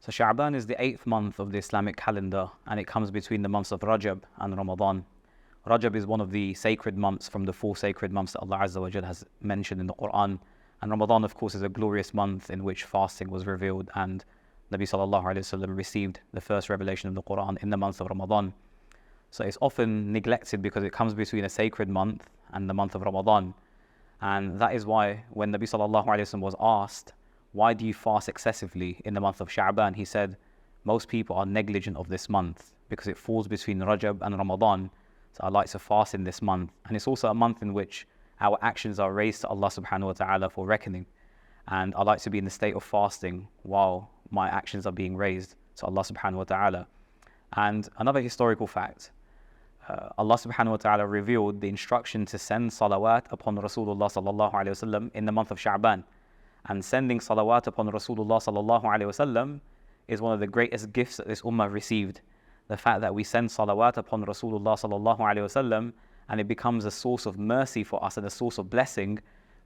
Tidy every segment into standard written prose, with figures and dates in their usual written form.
So Sha'ban is the 8th month of the Islamic calendar, and it comes between the months of Rajab and Ramadan. Rajab is one of the sacred months from the 4 sacred months that Allah Azza wa Jal has mentioned in the Quran. And Ramadan, of course, is a glorious month in which fasting was revealed, and Nabi Sallallahu Alaihi Wasallam received the first revelation of the Quran in the month of Ramadan. So it's often neglected because it comes between a sacred month and the month of Ramadan. And that is why when Nabi Sallallahu Alaihi Wasallam was asked, why do you fast excessively in the month of Sha'ban? He said, most people are negligent of this month because it falls between Rajab and Ramadan. So I like to fast in this month. And it's also a month in which our actions are raised to Allah subhanahu wa ta'ala for reckoning. And I like to be in the state of fasting while my actions are being raised to Allah subhanahu wa ta'ala. And another historical fact, Allah subhanahu wa ta'ala revealed the instruction to send salawat upon Rasulullah sallallahu alayhi wa sallam in the month of Sha'ban. And sending salawat upon Rasulullah sallallahu alayhi wasallam is one of the greatest gifts that this ummah received. The fact that we send salawat upon Rasulullah sallallahu alayhi wasallam, and it becomes a source of mercy for us and a source of blessing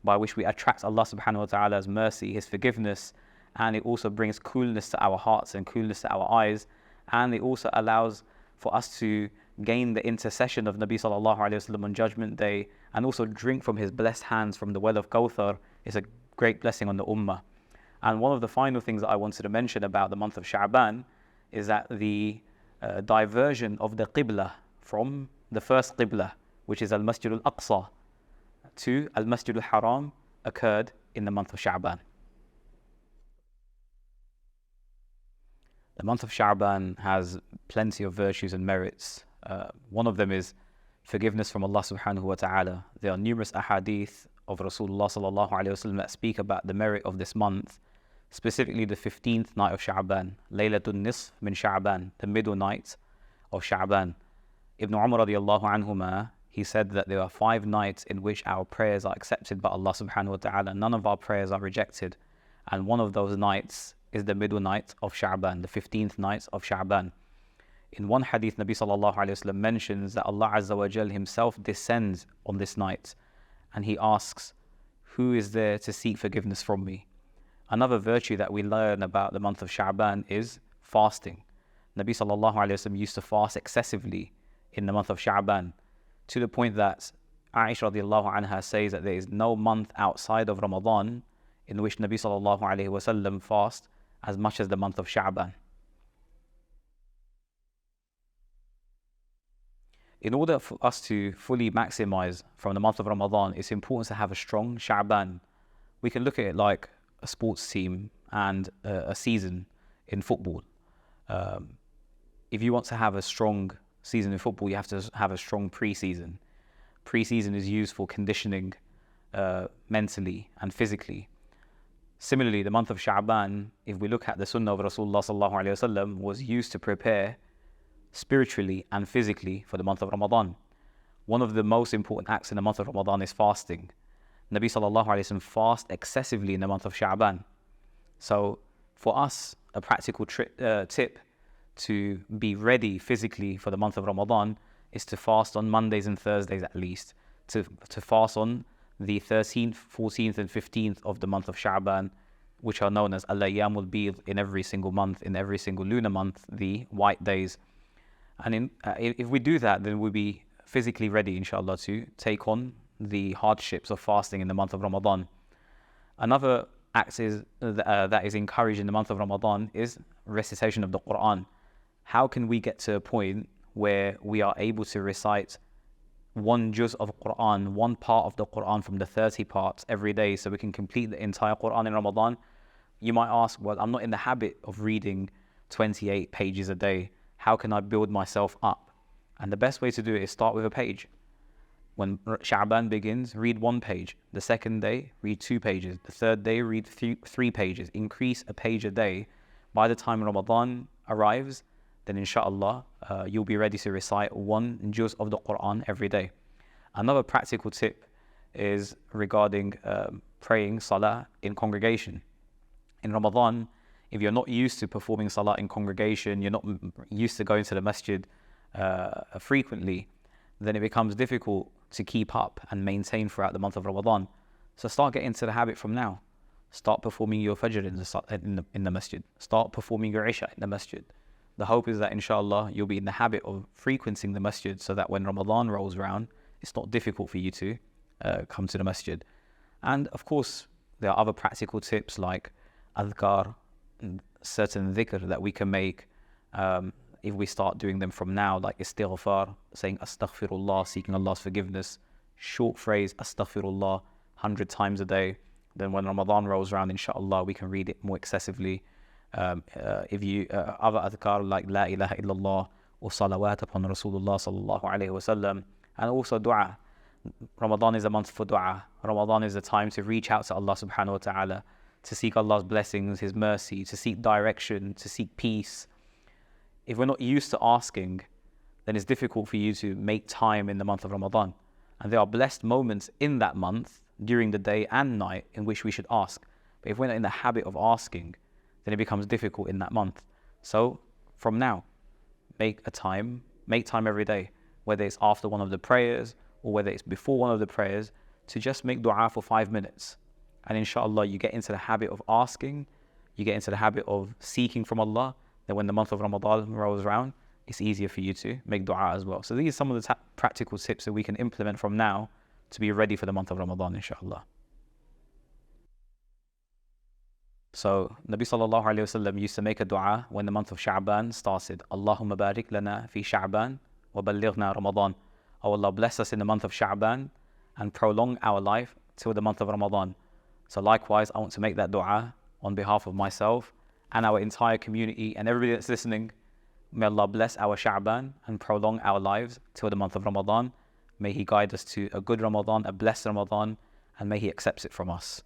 by which we attract Allah subhanahu wa ta'ala's mercy, His forgiveness, and it also brings coolness to our hearts and coolness to our eyes, and it also allows for us to gain the intercession of Nabi sallallahu alayhi wasallam on Judgment Day, and also drink from his blessed hands from the well of Kawthar. Is a great blessing on the ummah. And one of the final things that I wanted to mention about the month of Sha'ban is that the diversion of the Qibla from the first Qibla, which is Al-Masjid Al-Aqsa, to Al-Masjid Al-Haram occurred in the month of Sha'ban. The month of Sha'ban has plenty of virtues and merits. One of them is forgiveness from Allah subhanahu wa ta'ala. There are numerous ahadith of Rasulullah sallallahu alayhi wasallam that speak about the merit of this month, specifically the 15th night of Sha'ban, Laylatul Nisf min Sha'ban, the middle night of Sha'ban. Ibn Umar radiallahu anhuma, he said that there are 5 nights in which our prayers are accepted by Allah subhanahu wa ta'ala. None of our prayers are rejected. And one of those nights is the middle night of Sha'ban, the 15th night of Sha'ban. In one hadith, Nabi sallallahu alayhi wasallam mentions that Allah Azza wa Jal himself descends on this night, and he asks, who is there to seek forgiveness from me? Another virtue that we learn about the month of Sha'ban is fasting. Nabi sallallahu alayhi wasallam used to fast excessively in the month of Sha'ban, to the point that Aisha radiallahu anha says that there is no month outside of Ramadan in which Nabi sallallahu alayhi wasallam fast as much as the month of Sha'ban. In order for us to fully maximize from the month of Ramadan, it's important to have a strong Sha'ban. We can look at it like a sports team and a season in football. If you want to have a strong season in football, you have to have a strong pre-season. Pre-season is used for conditioning mentally and physically. Similarly, the month of Sha'ban, if we look at the sunnah of Rasulullah sallallahu alayhi wasallam, was used to prepare spiritually and physically for the month of Ramadan. One of the most important acts in the month of Ramadan is fasting. Nabi sallallahu alayhi wasallam fast excessively in the month of Sha'ban. So for us, a practical tip to be ready physically for the month of Ramadan is to fast on Mondays and Thursdays at least, to fast on the 13th, 14th and 15th of the month of Sha'ban, which are known as Al-Ayyamul Bid, in every single month, in every single lunar month, the white days. And if we do that, then we'll be physically ready, inshallah, to take on the hardships of fasting in the month of Ramadan. Another act that is encouraged in the month of Ramadan is recitation of the Quran. How can we get to a point where we are able to recite one juz of Quran, one part of the Quran from the 30 parts every day, so we can complete the entire Quran in Ramadan? You might ask, well, I'm not in the habit of reading 28 pages a day. How can I build myself up? And the best way to do it is start with a page. When Sha'ban begins, read 1 page. The second day, read 2 pages. The third day, read 3 pages. Increase a page a day. By the time Ramadan arrives, then inshallah, you'll be ready to recite 1 juz of the Quran every day. Another practical tip is regarding praying salah in congregation. In Ramadan, if you're not used to performing salah in congregation, you're not used to going to the masjid frequently, then it becomes difficult to keep up and maintain throughout the month of Ramadan. So start getting into the habit from now. start performing your Fajr in the masjid. Start performing your Isha in the masjid. The hope is that inshallah you'll be in the habit of frequenting the masjid so that when Ramadan rolls around, it's not difficult for you to come to the masjid. And of course, there are other practical tips like adhkar, certain dhikr that we can make if we start doing them from now, like istighfar, saying astaghfirullah, seeking Allah's forgiveness, short phrase astaghfirullah 100 times a day. Then when Ramadan rolls around, inshallah, we can read it more excessively. If you other adhkar like la ilaha illallah or salawat upon Rasulullah sallallahu alayhi wasallam, and also dua. Ramadan is a month for dua. Ramadan is a time to reach out to Allah subhanahu wa ta'ala, to seek Allah's blessings, His mercy, to seek direction, to seek peace. If we're not used to asking, then it's difficult for you to make time in the month of Ramadan. And there are blessed moments in that month, during the day and night, in which we should ask. But if we're not in the habit of asking, then it becomes difficult in that month. So from now, make time every day, whether it's after one of the prayers or whether it's before one of the prayers, to just make dua for 5 minutes. And inshallah, you get into the habit of asking, you get into the habit of seeking from Allah, then when the month of Ramadan rolls around, it's easier for you to make dua as well. So these are some of the practical tips that we can implement from now to be ready for the month of Ramadan, inshallah. So Nabi sallallahu alayhi wasallam used to make a dua when the month of Sha'ban started. Allahumma barik lana fi Sha'ban wa ballighna Ramadan. Oh Allah, bless us in the month of Sha'ban and prolong our life till the month of Ramadan. So likewise, I want to make that dua on behalf of myself and our entire community and everybody that's listening. May Allah bless our Sha'ban and prolong our lives till the month of Ramadan. May He guide us to a good Ramadan, a blessed Ramadan, and may He accept it from us.